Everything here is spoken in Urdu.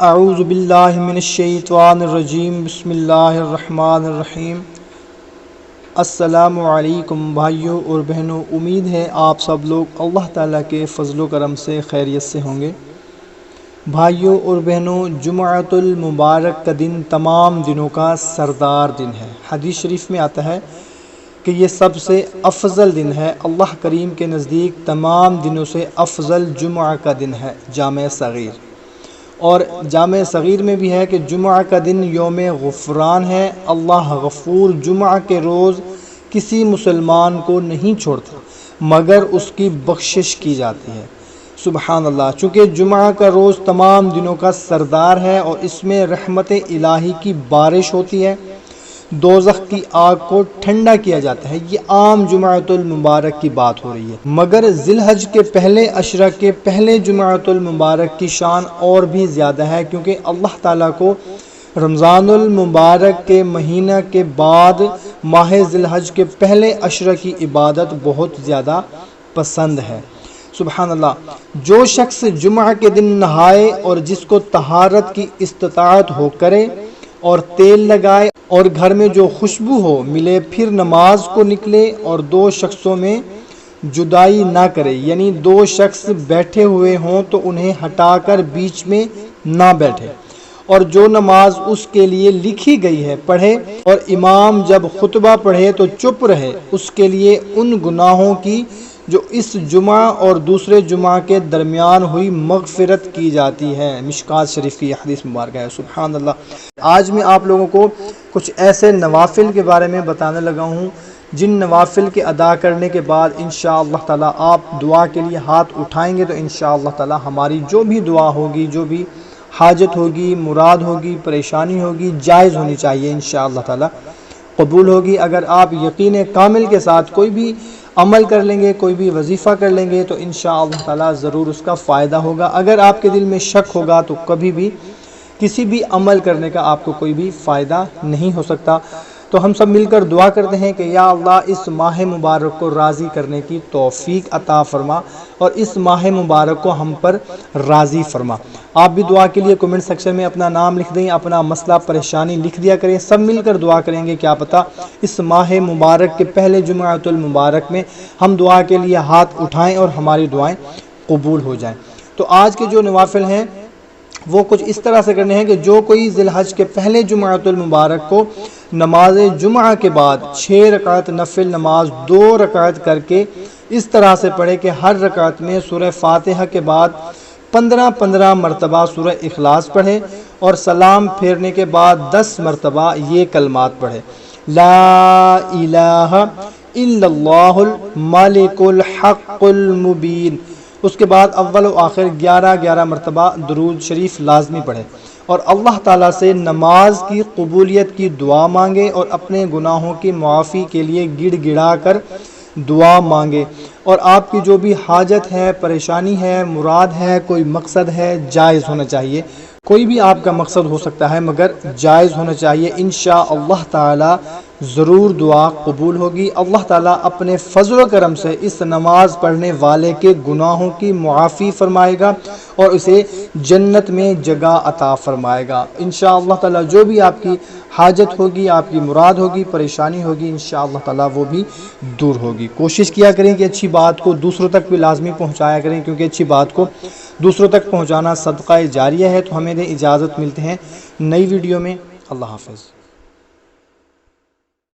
اعوذ باللہ من الشیطان الرجیم بسم اللہ الرحمن الرحیم۔ السلام علیکم بھائیوں اور بہنوں، امید ہے آپ سب لوگ اللہ تعالیٰ کے فضل و کرم سے خیریت سے ہوں گے۔ بھائیوں اور بہنوں، جمعۃ المبارک کا دن تمام دنوں کا سردار دن ہے۔ حدیث شریف میں آتا ہے کہ یہ سب سے افضل دن ہے۔ اللہ کریم کے نزدیک تمام دنوں سے افضل جمعہ کا دن ہے، جامع صغیر۔ اور جامع صغیر میں بھی ہے کہ جمعہ کا دن یوم غفران ہے۔ اللہ غفور جمعہ کے روز کسی مسلمان کو نہیں چھوڑتا مگر اس کی بخشش کی جاتی ہے۔ سبحان اللہ۔ چونکہ جمعہ کا روز تمام دنوں کا سردار ہے اور اس میں رحمت الہی کی بارش ہوتی ہے، دوزخ کی آگ کو ٹھنڈا کیا جاتا ہے۔ یہ عام جمعۃ المبارک کی بات ہو رہی ہے، مگر ذیلحج کے پہلے عشرہ کے پہلے جمعۃ المبارک کی شان اور بھی زیادہ ہے، کیونکہ اللہ تعالیٰ کو رمضان المبارک کے مہینہ کے بعد ماہ ذیلحج کے پہلے عشرہ کی عبادت بہت زیادہ پسند ہے۔ سبحان اللہ۔ جو شخص جمعہ کے دن نہائے اور جس کو طہارت کی استطاعت ہو کرے اور تیل لگائے اور گھر میں جو خوشبو ہو ملے، پھر نماز کو نکلے اور دو شخصوں میں جدائی نہ کرے، یعنی دو شخص بیٹھے ہوئے ہوں تو انہیں ہٹا کر بیچ میں نہ بیٹھے، اور جو نماز اس کے لیے لکھی گئی ہے پڑھے، اور امام جب خطبہ پڑھے تو چپ رہے، اس کے لیے ان گناہوں کی جو اس جمعہ اور دوسرے جمعہ کے درمیان ہوئی مغفرت کی جاتی ہے۔ مشکات شریف کی حدیث مبارکہ ہے۔ سبحان اللہ۔ آج میں آپ لوگوں کو کچھ ایسے نوافل کے بارے میں بتانے لگا ہوں جن نوافل کے ادا کرنے کے بعد انشاءاللہ تعالی آپ دعا کے لیے ہاتھ اٹھائیں گے تو انشاءاللہ تعالی ہماری جو بھی دعا ہوگی، جو بھی حاجت ہوگی، مراد ہوگی، پریشانی ہوگی، جائز ہونی چاہیے، انشاءاللہ تعالی قبول ہوگی۔ اگر آپ یقین کامل کے ساتھ کوئی بھی عمل کر لیں گے، کوئی بھی وظیفہ کر لیں گے تو انشاءاللہ تعالی ضرور اس کا فائدہ ہوگا۔ اگر آپ کے دل میں شک ہوگا تو کبھی بھی کسی بھی عمل کرنے کا آپ کو کوئی بھی فائدہ نہیں ہو سکتا۔ تو ہم سب مل کر دعا کرتے ہیں کہ یا اللہ اس ماہ مبارک کو راضی کرنے کی توفیق عطا فرما اور اس ماہ مبارک کو ہم پر راضی فرما۔ آپ بھی دعا کے لیے کمنٹ سیکشن میں اپنا نام لکھ دیں، اپنا مسئلہ پریشانی لکھ دیا کریں، سب مل کر دعا کریں گے، کیا پتہ اس ماہ مبارک کے پہلے جمعۃ المبارک میں ہم دعا کے لیے ہاتھ اٹھائیں اور ہماری دعائیں قبول ہو جائیں۔ تو آج کے جو نوافل ہیں وہ کچھ اس طرح سے کرنے ہیں کہ جو کوئی ذیلحج کے پہلے جمعۃ المبارک کو نماز جمعہ کے بعد 6 رکعت نفل نماز 2 رکعت کر کے اس طرح سے پڑھے کہ ہر رکعت میں سورہ فاتحہ کے بعد 15 مرتبہ سورہ اخلاص پڑھے اور سلام پھیرنے کے بعد 10 مرتبہ یہ کلمات پڑھے: لا الہ الا اللہ الملک الحق المبین۔ اس کے بعد اول و آخر 11 مرتبہ درود شریف لازمی پڑھے اور اللہ تعالیٰ سے نماز کی قبولیت کی دعا مانگے اور اپنے گناہوں کی معافی کے لیے گڑ گڑا کر دعا مانگے، اور آپ کی جو بھی حاجت ہے، پریشانی ہے، مراد ہے، کوئی مقصد ہے، جائز ہونا چاہیے۔ کوئی بھی آپ کا مقصد ہو سکتا ہے مگر جائز ہونا چاہیے۔ انشاءاللہ تعالی ضرور دعا قبول ہوگی۔ اللہ تعالیٰ اپنے فضل و کرم سے اس نماز پڑھنے والے کے گناہوں کی معافی فرمائے گا اور اسے جنت میں جگہ عطا فرمائے گا۔ انشاءاللہ تعالیٰ جو بھی آپ کی حاجت ہوگی، آپ کی مراد ہوگی، پریشانی ہوگی، انشاءاللہ تعالیٰ وہ بھی دور ہوگی۔ کوشش کیا کریں کہ اچھی بات کو دوسروں تک بھی لازمی پہنچایا کریں، کیونکہ اچھی بات کو دوسروں تک پہنچانا صدقہ جاریہ ہے۔ تو ہمیں دیں اجازت، ملتے ہیں نئی ویڈیو میں۔ اللہ حافظ۔